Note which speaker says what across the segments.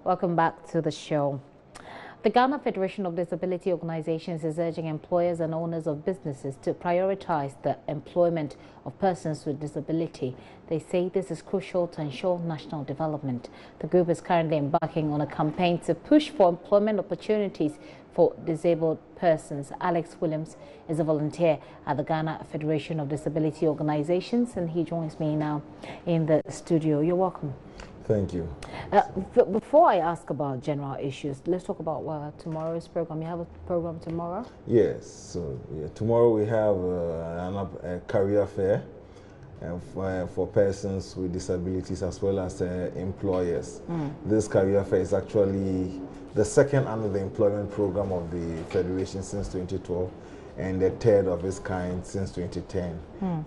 Speaker 1: Welcome back to the show. The Ghana Federation of Disability Organizations is urging employers and owners of businesses to prioritize the employment of persons with disability. They say this is crucial to ensure national development. The group is currently embarking on a campaign to push for employment opportunities for disabled persons. Alex Williams is a volunteer at the Ghana Federation of Disability Organizations, and he joins me now in the studio. You're welcome.
Speaker 2: Thank you.
Speaker 1: Before I ask about general issues, let's talk about tomorrow's program. You have a program tomorrow?
Speaker 2: Yes. So tomorrow we have a career fair for persons with disabilities as well as employers. This career fair is actually the second under the employment program of the Federation since 2012 and the third of its kind since 2010.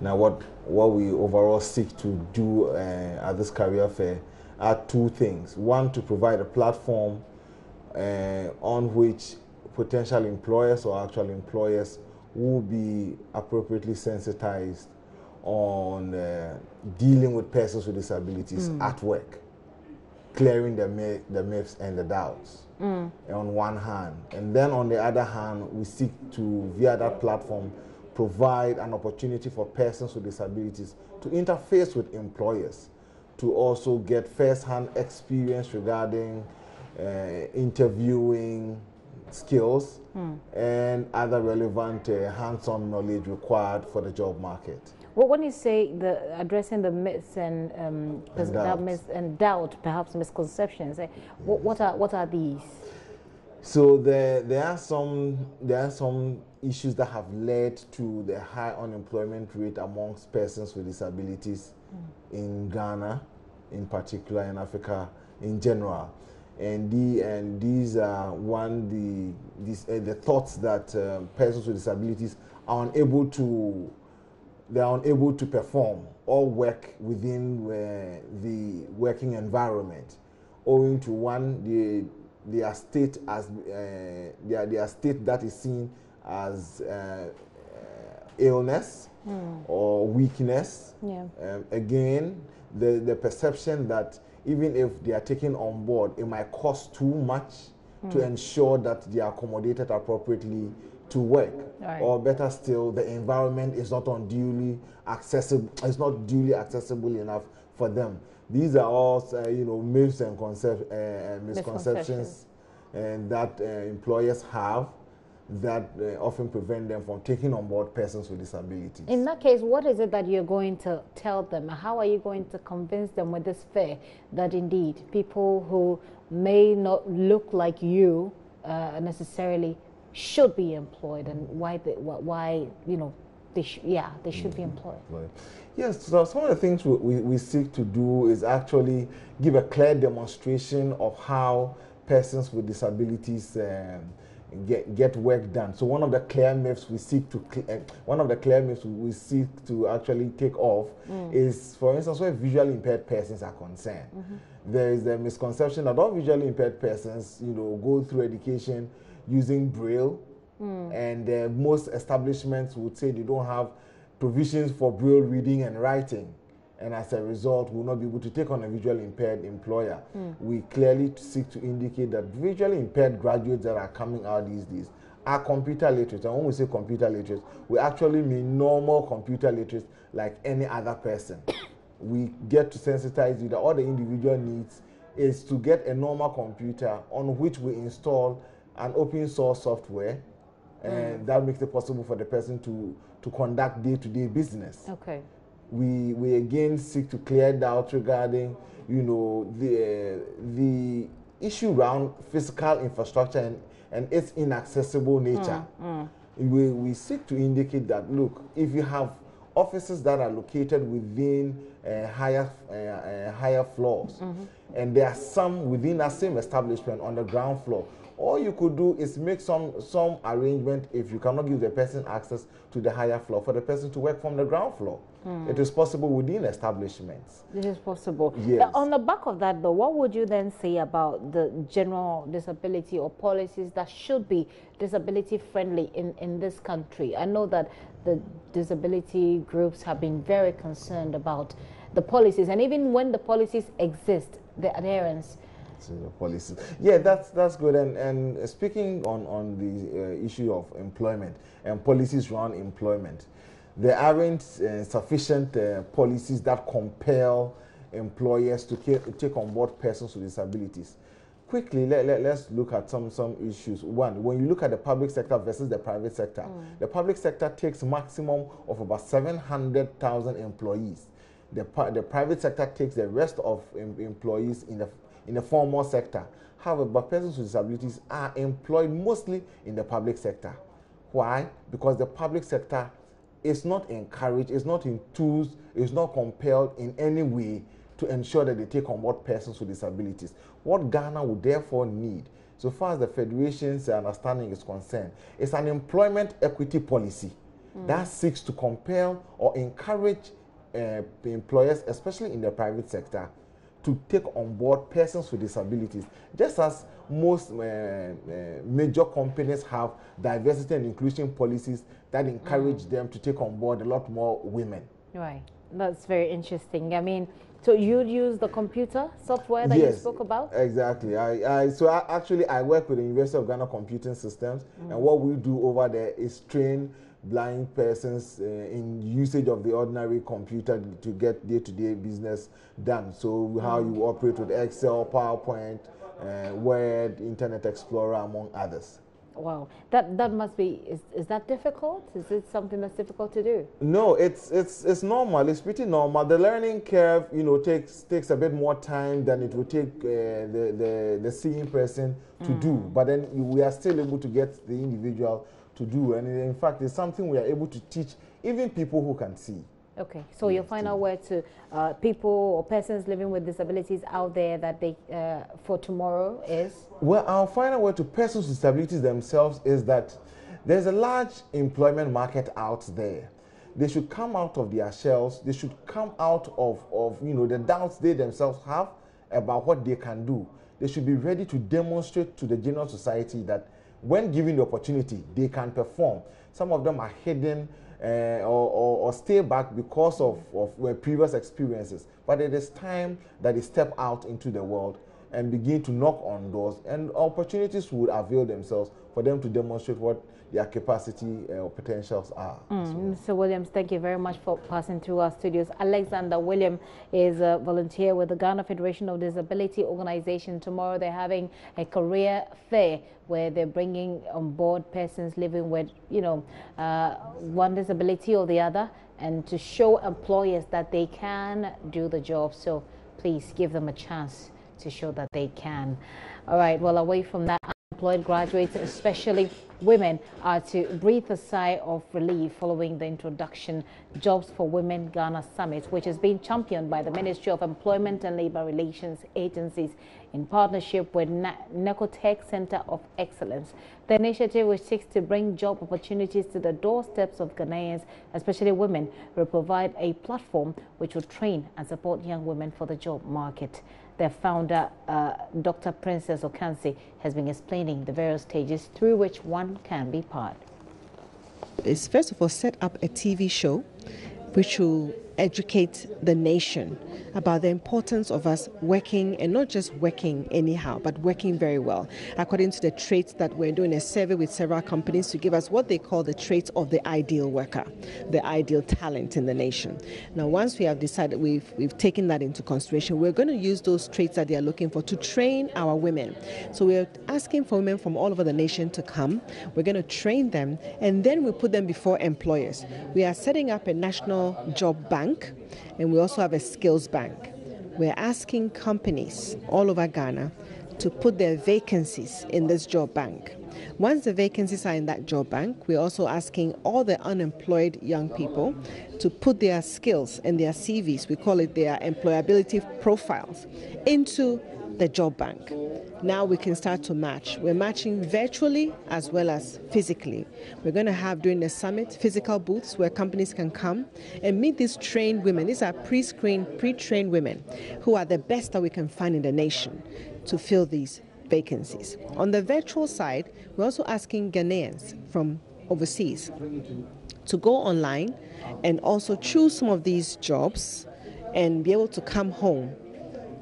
Speaker 2: Now what we overall seek to do at this career fair are two things. One, to provide a platform on which potential employers or actual employers will be appropriately sensitized on dealing with persons with disabilities at work, clearing the myths and the doubts on one hand. And then on the other hand, we seek to, via that platform, provide an opportunity for persons with disabilities to interface with employers, to also get first-hand experience regarding interviewing skills and other relevant hands-on knowledge required for the job market.
Speaker 1: Well, when you say addressing the myths and doubt, perhaps misconceptions, what are these?
Speaker 2: So there are some issues that have led to the high unemployment rate amongst persons with disabilities in Ghana, in particular, in Africa in general, and these are the thoughts that persons with disabilities are unable to perform or work within the working environment, owing to one, their state as their state that is seen as illness or weakness. Again, the perception that even if they are taken on board, it might cost too much to ensure that they are accommodated appropriately to work. Or better still, the environment is not unduly accessible. It's not duly accessible enough for them. These are all myths and misconceptions and that employers have that often prevent them from taking on board persons with disabilities.
Speaker 1: In that case, what is it that you're going to tell them? How are you going to convince them with this fair that indeed people who may not look like you necessarily should be employed, and why they should be employed?
Speaker 2: Yes, so some of the things we seek to do is actually give a clear demonstration of how persons with disabilities get work done. So one of the clear myths we seek to actually take off is, for instance, where visually impaired persons are concerned. There is the misconception that all visually impaired persons, go through education using Braille, and most establishments would say they don't have provisions for Braille reading and writing, and as a result will not be able to take on a visually impaired employer. We clearly seek to indicate that visually impaired graduates that are coming out these days are computer literate. And when we say computer literate, we actually mean normal computer literate like any other person. We get to sensitize you that all the individual needs is to get a normal computer on which we install an open source software, and that makes it possible for the person to conduct day-to-day business.
Speaker 1: Okay.
Speaker 2: We again seek to clear doubt regarding the issue around physical infrastructure and its inaccessible nature. We seek to indicate that, look, if you have offices that are located within higher floors, and there are some within that same establishment on the ground floor, all you could do is make some arrangement, if you cannot give the person access to the higher floor, for the person to work from the ground floor. It is possible within establishments.
Speaker 1: It is possible.
Speaker 2: Yes.
Speaker 1: On the back of that, though, what would you then say about the general disability or policies that should be disability friendly in this country? I know that the disability groups have been very concerned about the policies, and even when the policies exist, the adherence
Speaker 2: to the policies. Yeah, that's good. And speaking on the issue of employment and policies around employment, there aren't sufficient policies that compel employers to take on board persons with disabilities. Quickly, let's look at some issues. One, when you look at the public sector versus the private sector, the public sector takes maximum of about 700,000 employees. The private sector takes the rest of employees in the formal sector. However, persons with disabilities are employed mostly in the public sector. Why? Because the public sector is not encouraged, is not enthused, is not compelled in any way to ensure that they take on board persons with disabilities. What Ghana would therefore need, so far as the Federation's understanding is concerned, is an employment equity policy that seeks to compel or encourage employers, especially in the private sector, to take on board persons with disabilities, just as most major companies have diversity and inclusion policies that encourage them to take on board a lot more women.
Speaker 1: Right. That's very interesting. I mean, so you'd use the computer software that you spoke about?
Speaker 2: Exactly. Actually, I work with the University of Ghana Computing Systems, and what we do over there is train blind persons in usage of the ordinary computer to get day-to-day business done. So how you operate with Excel, PowerPoint, Word, Internet Explorer, among others.
Speaker 1: Wow, that must be, is that difficult? Is it something that's difficult to do?
Speaker 2: No, it's normal. It's pretty normal. The learning curve, takes a bit more time than it would take the seeing person to do. But then we are still able to get the individual to do, and in fact, it's something we are able to teach even people who can see.
Speaker 1: Okay, so your final word to people or persons living with disabilities out there that they for tomorrow is?
Speaker 2: Well, our final word to persons with disabilities themselves is that there's a large employment market out there. They should come out of their shells. They should come out of the doubts they themselves have about what they can do. They should be ready to demonstrate to the general society that when given the opportunity, they can perform. Some of them are hidden or stay back because of previous experiences. But it is time that they step out into the world and begin to knock on doors, and opportunities would avail themselves for them to demonstrate what their capacity or potentials are.
Speaker 1: Mr. Williams, thank you very much for passing through our studios. Alexander William is a volunteer with the Ghana Federation of Disability Organization. Tomorrow they're having a career fair where they're bringing on board persons living with, one disability or the other, and to show employers that they can do the job. So please give them a chance to show that they can. All right, well, away from that, unemployed graduates, especially women, are to breathe a sigh of relief following the introduction Jobs for Women Ghana Summit, which has been championed by the Ministry of Employment and Labour Relations agencies in partnership with Necotech Center of Excellence. The initiative, which seeks to bring job opportunities to the doorsteps of Ghanaians, especially women, will provide a platform which will train and support young women for the job market. Their founder, Dr. Princess Okansi, has been explaining the various stages through which one can be part.
Speaker 3: It's first of all set up a TV show which will educate the nation about the importance of us working, and not just working anyhow, but working very well, according to the traits that we're doing a survey with several companies to give us what they call the traits of the ideal worker, the ideal talent in the nation. Now, once we have decided, we've taken that into consideration, we're going to use those traits that they are looking for to train our women. So we're asking for women from all over the nation to come. We're going to train them, and then we put them before employers. We are setting up a national job bank, and we also have a skills bank. We're asking companies all over Ghana to put their vacancies in this job bank. Once the vacancies are in that job bank, we're also asking all the unemployed young people to put their skills and their CVs, we call it their employability profiles, into the job bank. Now we can start to match. We're matching virtually as well as physically. We're going to have, during the summit, physical booths where companies can come and meet these trained women. These are pre-screened, pre-trained women who are the best that we can find in the nation to fill these vacancies. On the virtual side, we're also asking Ghanaians from overseas to go online and also choose some of these jobs and be able to come home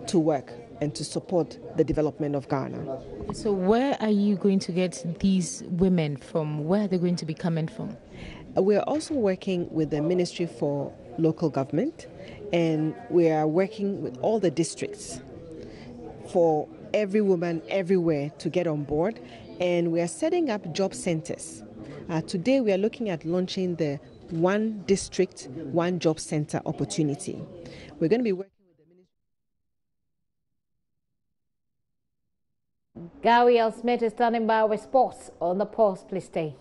Speaker 3: to work and to support the development of Ghana.
Speaker 4: So where are you going to get these women from? Where are they going to be coming from?
Speaker 3: We are also working with the Ministry for Local Government, and we are working with all the districts for every woman everywhere to get on board, and we are setting up job centers. Today we are looking at launching the One District, One Job Center opportunity. We're going to be working with the Ministry.
Speaker 1: Gary L. Smith is standing by with sports on the pause. Please stay.